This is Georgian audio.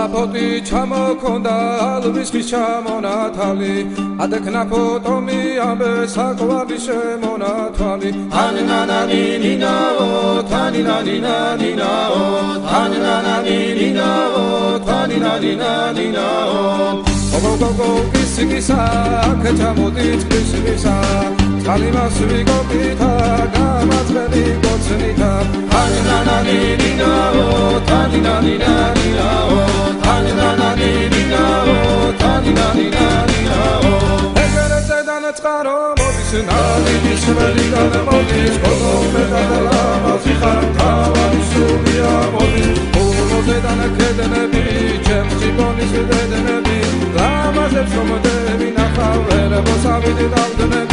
ალაფოტი ჩამოქონდა ალვისხის ჩამონათალი ადექნა ფოტომი ამბე საყვარლი შემონათვალი თანინანანინინაო თანინანინანინაო თანინანანინინაო თანინანინანინაო გოგოგოგო კისკისა ქეჩამოდით კისკისა წყალიმას ვიგობითა გამაწყები გოცნითა თანინანანინინაო თანინანინანინაო თანინანანინინაო თანინანინანინაო ეგერეცედან წყარო მოდის ნალიდი შვედიდან მოდის გოგომედან ლამაზი ხარ თავარი სულია მოდის ულოზედან ქედნები ჩემს ჯიბონის დედნები ლამაზებს რომ დევი ნახავ ერებოს ავიდე დავდნები